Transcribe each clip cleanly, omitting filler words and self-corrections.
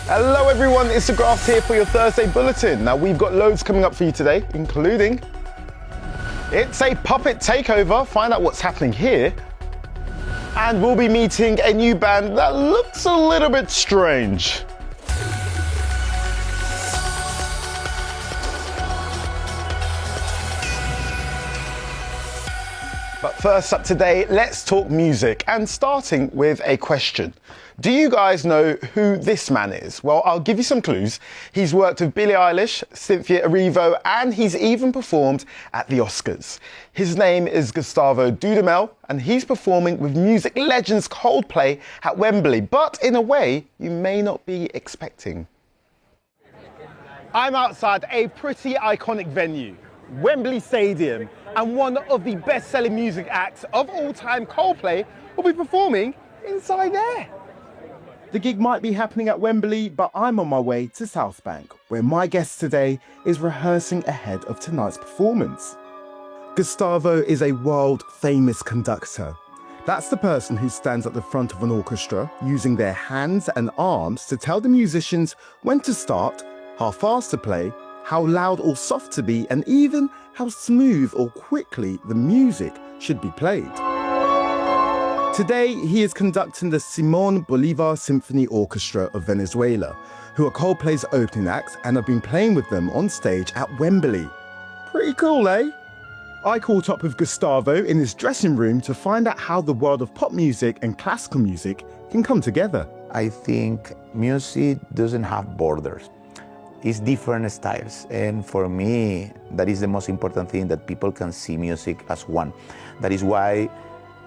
Hello everyone, it's De-Graft here for your Thursday Bulletin. Now we've got loads coming up for you today, including it's a puppet takeover, find out what's happening here, and we'll be meeting a new band that looks a little bit strange. But first up today, let's talk music, and starting with a question. Do you guys know who this man is? Well, I'll give you some clues. He's worked with Billie Eilish, Cynthia Erivo, and he's even performed at the Oscars. His name is Gustavo Dudamel, and he's performing with music legends Coldplay at Wembley, but in a way you may not be expecting. I'm outside a pretty iconic venue, Wembley Stadium, and one of the best-selling music acts of all time, Coldplay, will be performing inside there. The gig might be happening at Wembley, but I'm on my way to South Bank, where my guest today is rehearsing ahead of tonight's performance. Gustavo is a world-famous conductor. That's the person who stands at the front of an orchestra, using their hands and arms to tell the musicians when to start, how fast to play, how loud or soft to be, and even how smooth or quickly the music should be played. Today, he is conducting the Simon Bolivar Symphony Orchestra of Venezuela, who are Coldplay's opening act and have been playing with them on stage at Wembley. Pretty cool, eh? I caught up with Gustavo in his dressing room to find out how the world of pop music and classical music can come together. I think music doesn't have borders. It's different styles, and for me, that is the most important thing, that people can see music as one. That is why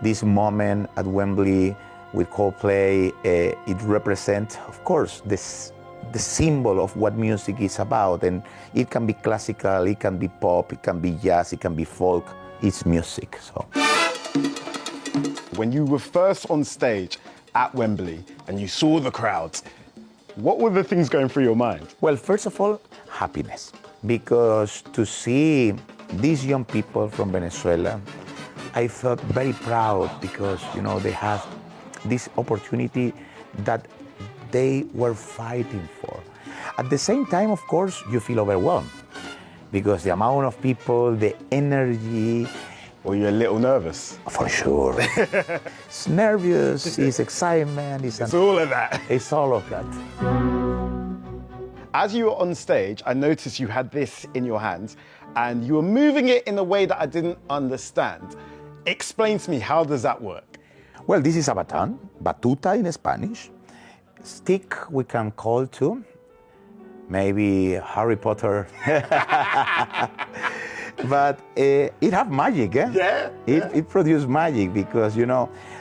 this moment at Wembley with Coldplay, it represents, of course, the symbol of what music is about. And it can be classical, it can be pop, it can be jazz, it can be folk. It's music. So, when you were first on stage at Wembley and you saw the crowds, what were the things going through your mind? Well, first of all, happiness. Because to see these young people from Venezuela, I felt very proud because, they have this opportunity that they were fighting for. At the same time, of course, you feel overwhelmed because the amount of people, the energy. Were you a little nervous? For sure. It's nervous, it's excitement. It's all of that. It's all of that. As you were on stage, I noticed you had this in your hands and you were moving it in a way that I didn't understand. Explain to me, how does that work? Well, this is a baton, batuta in Spanish. Stick we can call too. Maybe Harry Potter. But it has magic, eh? Yeah. It produces magic because,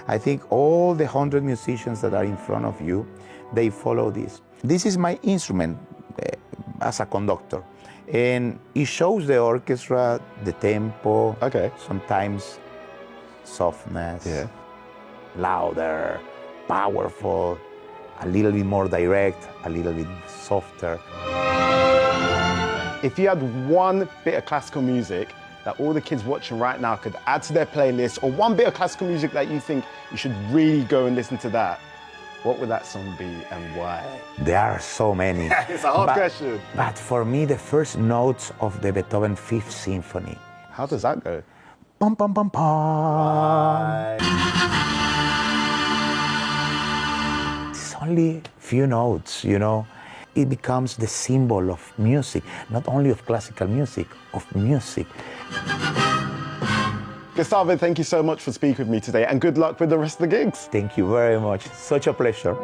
I think all the 100 musicians that are in front of you, they follow this. This is my instrument as a conductor. And it shows the orchestra, the tempo, sometimes softness, louder, powerful, a little bit more direct, a little bit softer. If you had one bit of classical music that all the kids watching right now could add to their playlist, or one bit of classical music that you think you should really go and listen to that, what would that song be and why? There are so many. It's a hard question. But for me, the first notes of the Beethoven Fifth Symphony. How does that go? Pum, pum, pum, pum. It's only few notes, It becomes the symbol of music, not only of classical music, of music. Gustavo, thank you so much for speaking with me today, and good luck with the rest of the gigs. Thank you very much. Such a pleasure.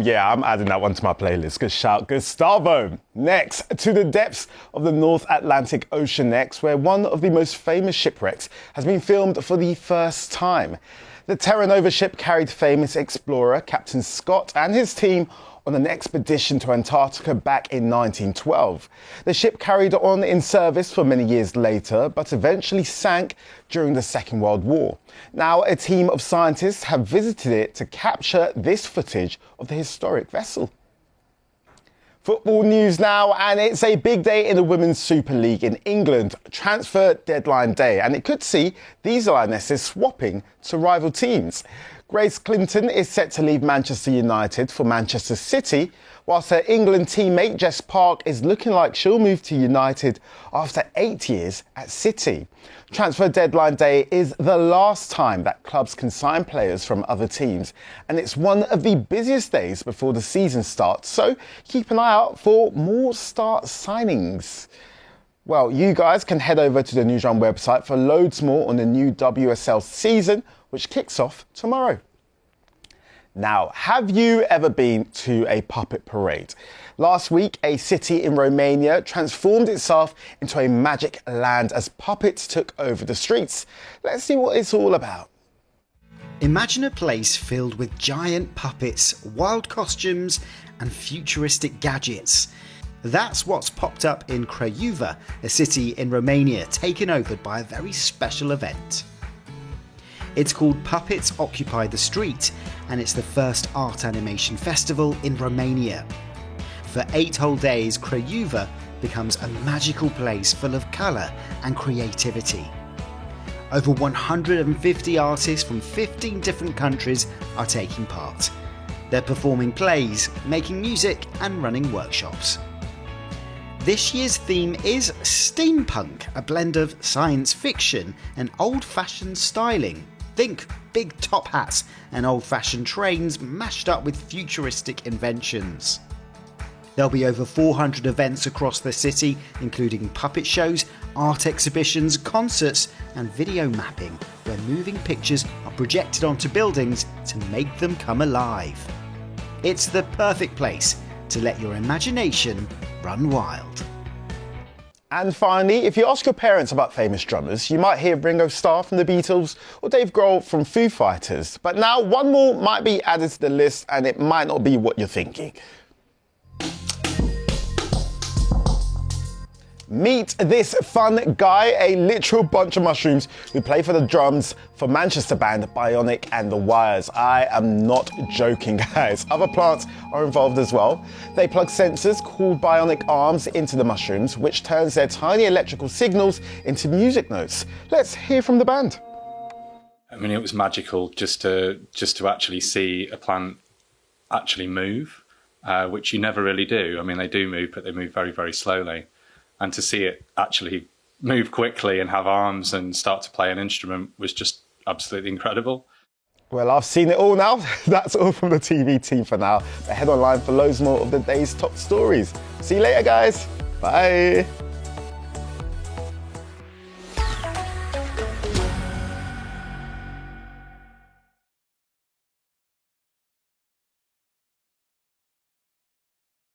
Yeah, I'm adding that one to my playlist. Good shout, Gustavo. Next, to the depths of the North Atlantic Ocean next, where one of the most famous shipwrecks has been filmed for the first time. The Terra Nova ship carried famous explorer Captain Scott and his team on an expedition to Antarctica back in 1912. The ship carried on in service for many years later, but eventually sank during the Second World War. Now, a team of scientists have visited it to capture this footage of the historic vessel. Football news now, and it's a big day in the Women's Super League in England, transfer deadline day, and it could see these Lionesses swapping to rival teams. Grace Clinton is set to leave Manchester United for Manchester City, whilst her England teammate Jess Park is looking like she'll move to United after 8 years at City. Transfer deadline day is the last time that clubs can sign players from other teams, and it's one of the busiest days before the season starts, so keep an eye out for more start signings. Well, you guys can head over to the Newsround website for loads more on the new WSL season, which kicks off tomorrow. Now, have you ever been to a puppet parade? Last week, a city in Romania transformed itself into a magic land as puppets took over the streets. Let's see what it's all about. Imagine a place filled with giant puppets, wild costumes, and futuristic gadgets. That's what's popped up in Craiova, a city in Romania taken over by a very special event. It's called Puppets Occupy the Street, and it's the first art animation festival in Romania. For 8 whole days, Craiova becomes a magical place full of colour and creativity. Over 150 artists from 15 different countries are taking part. They're performing plays, making music and running workshops. This year's theme is steampunk, a blend of science fiction and old-fashioned styling. Think big top hats and old-fashioned trains mashed up with futuristic inventions. There'll be over 400 events across the city, including puppet shows, art exhibitions, concerts and video mapping, where moving pictures are projected onto buildings to make them come alive. It's the perfect place to let your imagination run wild. And finally, if you ask your parents about famous drummers, you might hear Ringo Starr from the Beatles or Dave Grohl from Foo Fighters. But now one more might be added to the list, and it might not be what you're thinking. Meet this fun guy, a literal bunch of mushrooms who play for the drums for Manchester band Bionic and the Wires. I am not joking, guys. Other plants are involved as well. They plug sensors called bionic arms into the mushrooms, which turns their tiny electrical signals into music notes. Let's hear from the band. I mean, it was magical just to actually see a plant actually move, which you never really do. I mean, they do move, but they move very, very slowly. And to see it actually move quickly and have arms and start to play an instrument was just absolutely incredible. Well, I've seen it all now. That's all from the TV team for now. But head online for loads more of the day's top stories. See you later, guys. Bye.